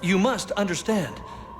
You must understand.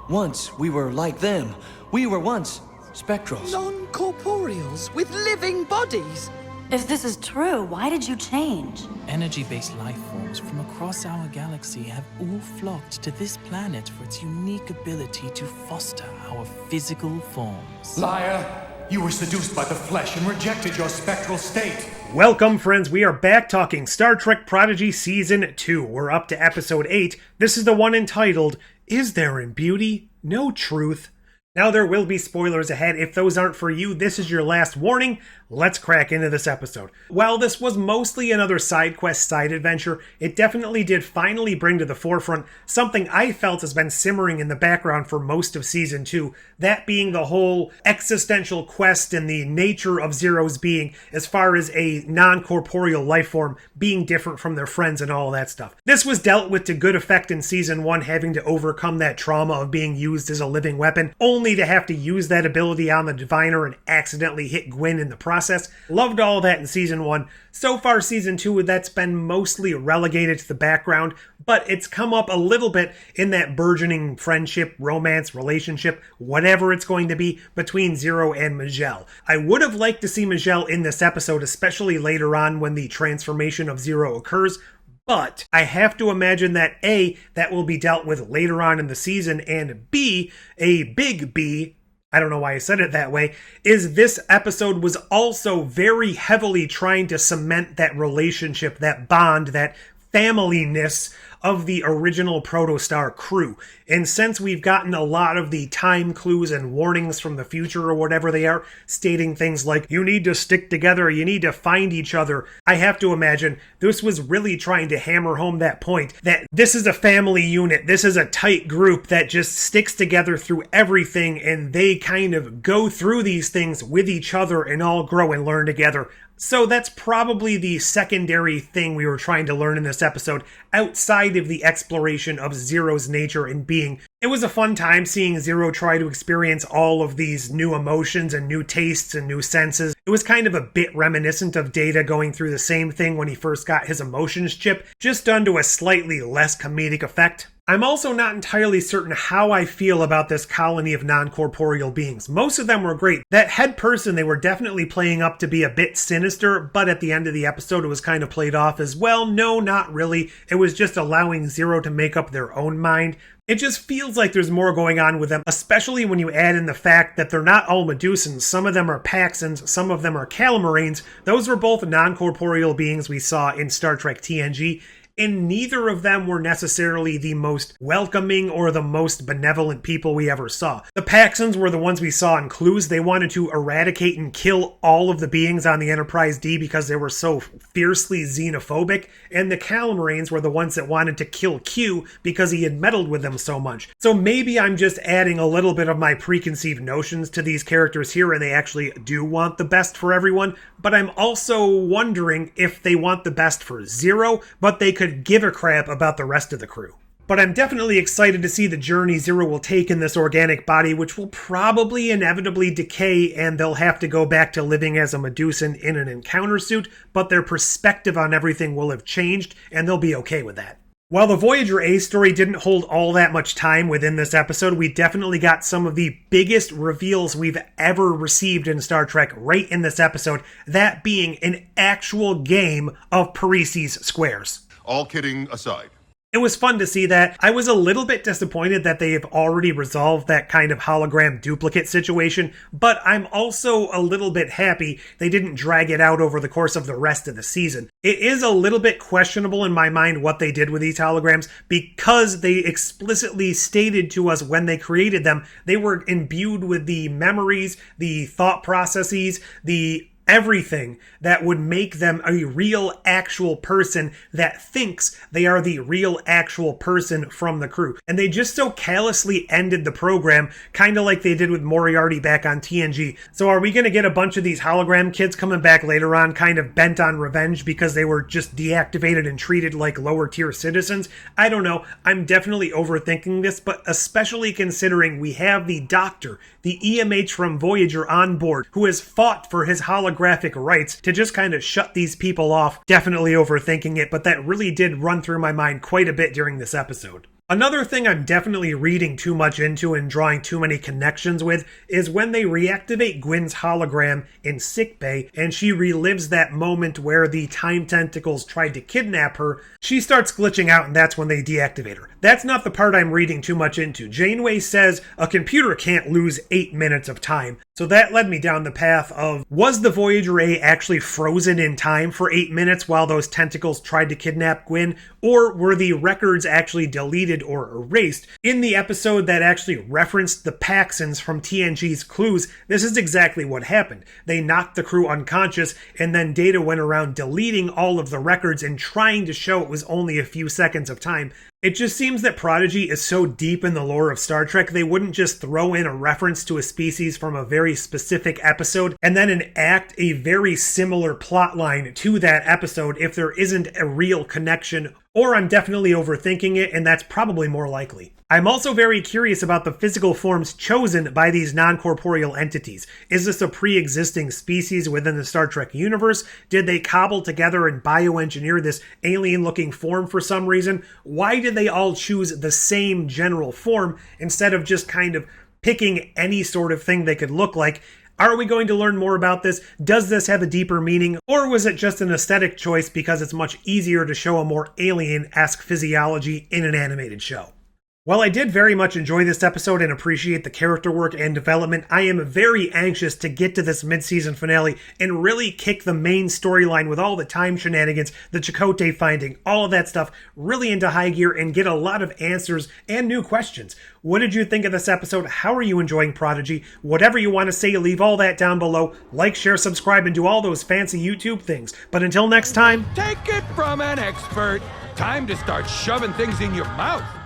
Once we were like them. We were once spectrals. Non-corporeals with living bodies. If this is true, why did you change? Energy-based life forms from across our galaxy have all flocked to this planet for its unique ability to foster our physical forms. Liar! You were seduced by the flesh and rejected your spectral state. Welcome, friends. We are back talking Star Trek Prodigy Season 2. We're up to Episode 8. This is the one entitled, Is There in Beauty No Truth? Now, there will be spoilers ahead. If those aren't for you, this is your last warning. Let's crack into this episode. While this was mostly another side quest, side adventure, it definitely did finally bring to the forefront something I felt has been simmering in the background for most of Season 2, that being the whole existential quest and the nature of Zero's being as far as a non-corporeal life form being different from their friends and all that stuff. This was dealt with to good effect in Season 1, having to overcome that trauma of being used as a living weapon, only to have to use that ability on the Diviner and accidentally hit Gwyn in the process. Loved all that in Season 1. So far, Season 2, that's been mostly relegated to the background, but it's come up a little bit in that burgeoning friendship, romance, relationship, whatever it's going to be, between Zero and Majel. I would have liked to see Majel in this episode, especially later on when the transformation of Zero occurs, but I have to imagine that A, that will be dealt with later on in the season, and B, a big B, I don't know why I said it that way, is this episode was also very heavily trying to cement that relationship, that bond, that familyness of the original Protostar crew. And since we've gotten a lot of the time clues and warnings from the future or whatever they are, stating things like, you need to stick together, you need to find each other, I have to imagine this was really trying to hammer home that point, that this is a family unit, this is a tight group that just sticks together through everything, and they kind of go through these things with each other and all grow and learn together. So that's probably the secondary thing we were trying to learn in this episode, outside of the exploration of Zero's nature and being. It was a fun time seeing Zero try to experience all of these new emotions and new tastes and new senses. It was kind of a bit reminiscent of Data going through the same thing when he first got his emotions chip, just done to a slightly less comedic effect. I'm also not entirely certain how I feel about this colony of non-corporeal beings. Most of them were great. That head person they were definitely playing up to be a bit sinister, but at the end of the episode it was kind of played off as, well, no, not really. It was just allowing Zero to make up their own mind. It just feels like there's more going on with them, especially when you add in the fact that they're not all Medusans. Some of them are Paxans, some of them are Calamarains. Those were both non-corporeal beings we saw in Star Trek TNG. And neither of them were necessarily the most welcoming or the most benevolent people we ever saw. The Paxans were the ones we saw in Clues. They wanted to eradicate and kill all of the beings on the Enterprise D because they were so fiercely xenophobic. And the Calamarains were the ones that wanted to kill Q because he had meddled with them so much. So maybe I'm just adding a little bit of my preconceived notions to these characters here, and they actually do want the best for everyone. But I'm also wondering if they want the best for Zero, but they could give a crap about the rest of the crew. But I'm definitely excited to see the journey Zero will take in this organic body, which will probably inevitably decay, and they'll have to go back to living as a Medusan in an encounter suit, but their perspective on everything will have changed, and they'll be okay with that. While the Voyager A story didn't hold all that much time within this episode, we definitely got some of the biggest reveals we've ever received in Star Trek right in this episode, that being an actual game of Parrises squares. All kidding aside. It was fun to see that. I was a little bit disappointed that they have already resolved that kind of hologram duplicate situation, but I'm also a little bit happy they didn't drag it out over the course of the rest of the season. It is a little bit questionable in my mind what they did with these holograms, because they explicitly stated to us when they created them, they were imbued with the memories, the thought processes, the everything that would make them a real actual person that thinks they are the real actual person from the crew. And they just so callously ended the program, kind of like they did with Moriarty back on TNG. So are we going to get a bunch of these hologram kids coming back later on kind of bent on revenge because they were just deactivated and treated like lower tier citizens? I don't know. I'm definitely overthinking this, but especially considering we have the Doctor, the EMH from Voyager on board, who has fought for his holographic rights to just kind of shut these people off. Definitely overthinking it, but that really did run through my mind quite a bit during this episode. Another thing I'm definitely reading too much into and drawing too many connections with is when they reactivate Gwyn's hologram in sickbay and she relives that moment where the time tentacles tried to kidnap her. She starts glitching out and that's when they deactivate her. That's not the part I'm reading too much into. Janeway says a computer can't lose 8 minutes of time. So that led me down the path of, was the Voyager A actually frozen in time for 8 minutes while those tentacles tried to kidnap Gwyn? Or were the records actually deleted or erased? In the episode that actually referenced the Paxons from TNG's Clues, this is exactly what happened. They knocked the crew unconscious, and then Data went around deleting all of the records and trying to show it was only a few seconds of time. It just seems that Prodigy is so deep in the lore of Star Trek, they wouldn't just throw in a reference to a species from a very specific episode and then enact a very similar plotline to that episode if there isn't a real connection, or I'm definitely overthinking it, and that's probably more likely. I'm also very curious about the physical forms chosen by these non-corporeal entities. Is this a pre-existing species within the Star Trek universe? Did they cobble together and bioengineer this alien-looking form for some reason? Why did they all choose the same general form instead of just kind of picking any sort of thing they could look like? Are we going to learn more about this? Does this have a deeper meaning? Or was it just an aesthetic choice because it's much easier to show a more alien-esque physiology in an animated show? While I did very much enjoy this episode and appreciate the character work and development, I am very anxious to get to this mid-season finale and really kick the main storyline with all the time shenanigans, the Chakotay finding, all of that stuff really into high gear and get a lot of answers and new questions. What did you think of this episode? How are you enjoying Prodigy? Whatever you want to say, leave all that down below. Like, share, subscribe, and do all those fancy YouTube things. But until next time, take it from an expert. Time to start shoving things in your mouth.